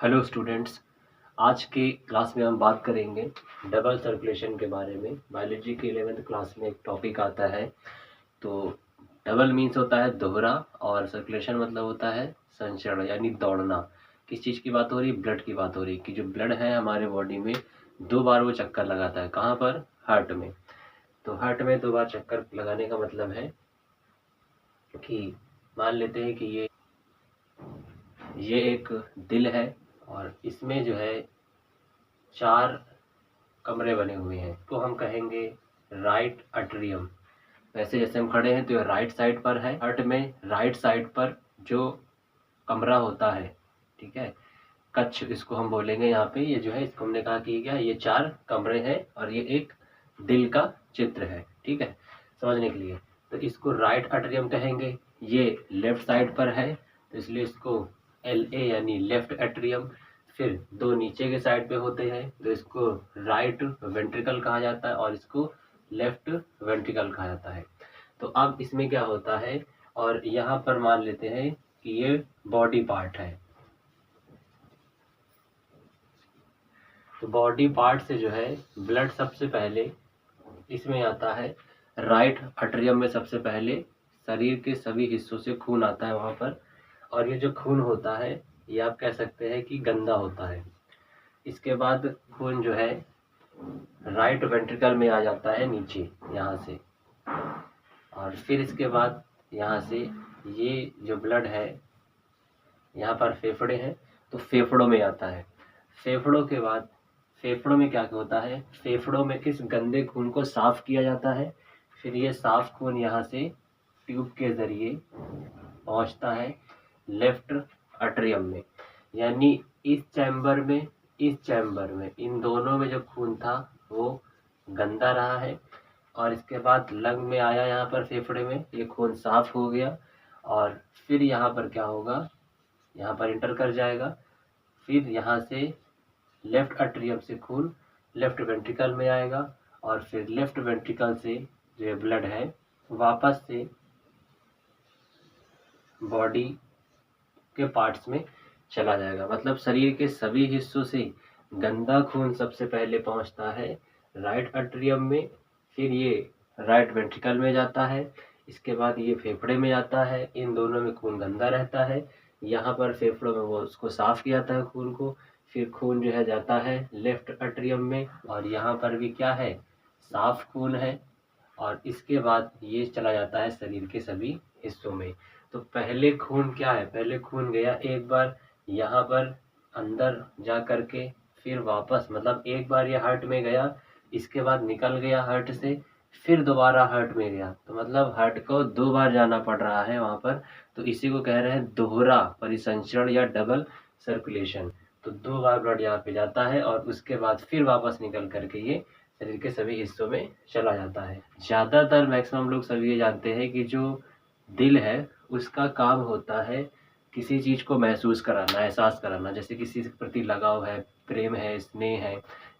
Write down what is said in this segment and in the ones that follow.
Hello students. आज की class में हम बात करेंगे डबल सर्कुलेशन के बारे में। बायोलॉजी की 11th क्लास में एक टॉपिक आता है। तो डबल मीन्स होता है दोहरा और सर्कुलेशन मतलब होता है संचरण यानी दौड़ना। किस चीज़ की बात हो रही है? ब्लड की बात हो रही है कि जो ब्लड है हमारे बॉडी में 2 बार वो चक्कर लगाता है। कहाँ पर? हार्ट में। तो हार्ट में 2 बार चक्कर लगाने का मतलब है कि मान लेते हैं कि ये एक दिल है और इसमें जो है 4 कमरे बने हुए हैं तो हम कहेंगे राइट अट्रियम। वैसे जैसे हम खड़े हैं तो ये राइट साइड पर है। हार्ट में राइट साइड पर जो कमरा होता है, ठीक है, कक्ष इसको हम बोलेंगे। यहाँ पे ये जो है इसको हमने कहा कि क्या ये 4 कमरे हैं और ये एक दिल का चित्र है, ठीक है, समझने के लिए। तो इसको राइट अट्रियम कहेंगे। ये लेफ्ट साइड पर है तो इसलिए इसको LA यानी लेफ्ट अट्रियम। फिर 2 नीचे के साइड पे होते हैं तो इसको राइट वेंट्रिकल कहा जाता है और इसको लेफ्ट वेंट्रिकल कहा जाता है। तो अब इसमें क्या होता है, और यहाँ पर मान लेते हैं कि ये बॉडी पार्ट है। तो बॉडी पार्ट से जो है ब्लड सबसे पहले इसमें आता है। राइट अट्रियम में सबसे पहले शरीर के सभी हिस्सों से खून आता है वहाँ पर। और ये जो खून होता है ये आप कह सकते हैं कि गंदा होता है। इसके बाद खून जो है राइट वेंट्रिकल में आ जाता है नीचे यहाँ से। और फिर इसके बाद यहाँ से ये जो ब्लड है, यहाँ पर फेफड़े हैं तो फेफड़ों में आता है। फेफड़ों के बाद फेफड़ों में क्या होता है, फेफड़ों में इस गंदे खून को साफ किया जाता है। फिर ये साफ खून यहाँ से ट्यूब के ज़रिए पहुँचता है लेफ्ट अट्रियम में। यानी इस चैम्बर में इन दोनों में जो खून था वो गंदा रहा है। और इसके बाद लंग में आया, यहाँ पर फेफड़े में ये खून साफ हो गया। और फिर यहाँ पर क्या होगा, यहाँ पर इंटर कर जाएगा। फिर यहाँ से लेफ्ट अट्रियम से खून लेफ्ट वेंट्रिकल में आएगा और फिर लेफ्ट वेंट्रिकल से जो ये ब्लड है वापस से बॉडी के पार्ट्स में चला जाएगा। मतलब शरीर के सभी हिस्सों से गंदा खून सबसे पहले पहुंचता है राइट अट्रियम में। फिर ये राइट वेंट्रिकल में जाता है। इसके बाद ये फेफड़े में जाता है। इन दोनों में खून गंदा रहता है। यहाँ पर फेफड़ों में वो उसको साफ किया जाता है खून को। फिर खून जो है जाता है लेफ्ट अट्रियम में और यहाँ पर भी क्या है, साफ खून है। और इसके बाद ये चला जाता है शरीर के सभी हिस्सों में। तो पहले खून क्या है, पहले खून गया एक बार यहाँ पर अंदर जा कर के, फिर वापस मतलब एक बार ये हार्ट में गया, इसके बाद निकल गया हार्ट से, फिर दोबारा हार्ट में गया। तो मतलब हार्ट को 2 बार जाना पड़ रहा है वहाँ पर। तो इसी को कह रहे हैं दोहरा परिसंचरण या डबल सर्कुलेशन। तो 2 बार ब्लड यहाँ पे जाता है और उसके बाद फिर वापस निकल करके ये शरीर के सभी हिस्सों में चला जाता है। ज़्यादातर मैक्सिमम लोग सभी ये जानते हैं कि जो दिल है उसका काम होता है किसी चीज़ को महसूस कराना, एहसास कराना। जैसे किसी के प्रति लगाव है, प्रेम है, स्नेह है,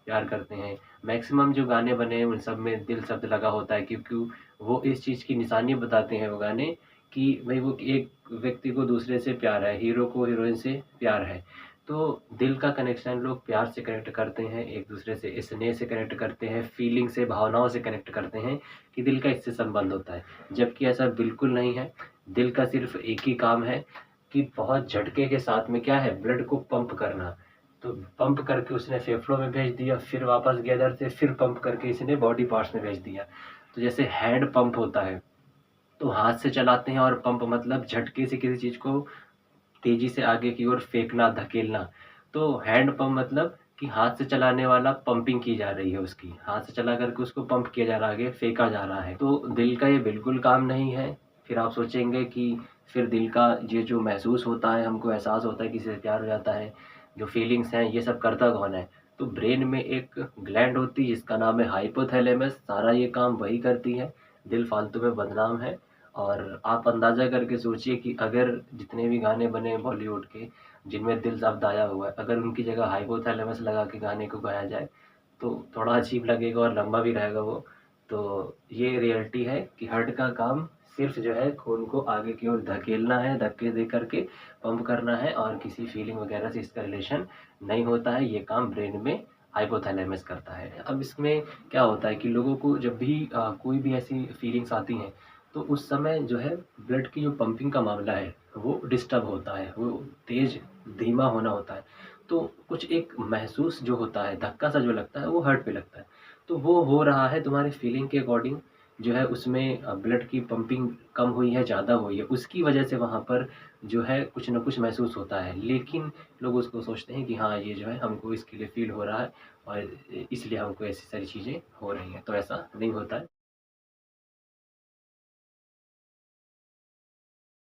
प्यार करते हैं। मैक्सिमम जो गाने बने हैं उन सब में दिल शब्द लगा होता है, क्योंकि वो इस चीज़ की निशानी बताते हैं वो गाने कि भाई वो एक व्यक्ति को दूसरे से प्यार है, हीरो को हीरोइन से प्यार है। तो दिल का कनेक्शन लोग प्यार से कनेक्ट करते हैं, एक दूसरे से स्नेह से कनेक्ट करते हैं, फीलिंग से, भावनाओं से कनेक्ट करते हैं कि दिल का इससे संबंध होता है। जबकि ऐसा बिल्कुल नहीं है। दिल का सिर्फ एक ही काम है कि बहुत झटके के साथ में क्या है, ब्लड को पंप करना। तो पंप करके उसने फेफड़ों में भेज दिया, फिर वापस गया इधर से, फिर पंप करके इसने बॉडी पार्ट्स में भेज दिया। तो जैसे हैंड पंप होता है तो हाथ से चलाते हैं, और पंप मतलब झटके से किसी चीज़ को तेजी से आगे की ओर फेंकना, धकेलना। तो हैंड पंप मतलब कि हाथ से चलाने वाला पंपिंग की जा रही है, उसकी हाथ से चला करके उसको पंप किया जा रहा है, आगे फेंका जा रहा है। तो दिल का ये बिल्कुल काम नहीं है। फिर आप सोचेंगे कि फिर दिल का ये जो महसूस होता है, हमको एहसास होता है, किसी से प्यार हो जाता है, जो फीलिंग्स हैं, ये सब करता कौन है? तो ब्रेन में एक ग्लैंड होती है जिसका नाम है हाइपोथैलेमस, सारा ये काम वही करती है। दिल फालतू में बदनाम है। और आप अंदाज़ा करके सोचिए कि अगर जितने भी गाने बने बॉलीवुड के जिनमें दिल शब्द आया हुआ है, अगर उनकी जगह हाइपोथैलेमस लगा के गाने को गाया जाए तो थोड़ा अजीब लगेगा और लंबा भी रहेगा वो। तो ये रियलिटी है कि हार्ट का काम सिर्फ जो है खून को आगे की ओर धकेलना है, धक्के दे करके पंप करना है और किसी फीलिंग वगैरह से इसका रिलेशन नहीं होता है। ये काम ब्रेन में हाइपोथैलेमस करता है। अब इसमें क्या होता है कि लोगों को जब भी कोई भी ऐसी फीलिंग्स आती हैं तो उस समय जो है ब्लड की जो पंपिंग का मामला है वो डिस्टर्ब होता है, वो तेज धीमा होना होता है। तो कुछ एक महसूस जो होता है, धक्का सा जो लगता है वो हार्ट पे लगता है। तो वो हो रहा है तुम्हारे फीलिंग के अकॉर्डिंग, जो है उसमें ब्लड की पंपिंग कम हुई है, ज़्यादा हुई है, उसकी वजह से वहाँ पर जो है कुछ न कुछ महसूस होता है। लेकिन लोग उसको सोचते हैं कि हाँ, ये जो है हमको इसके लिए फ़ील हो रहा है और इसलिए हमको ऐसी सारी चीज़ें हो रही हैं। तो ऐसा नहीं होता है।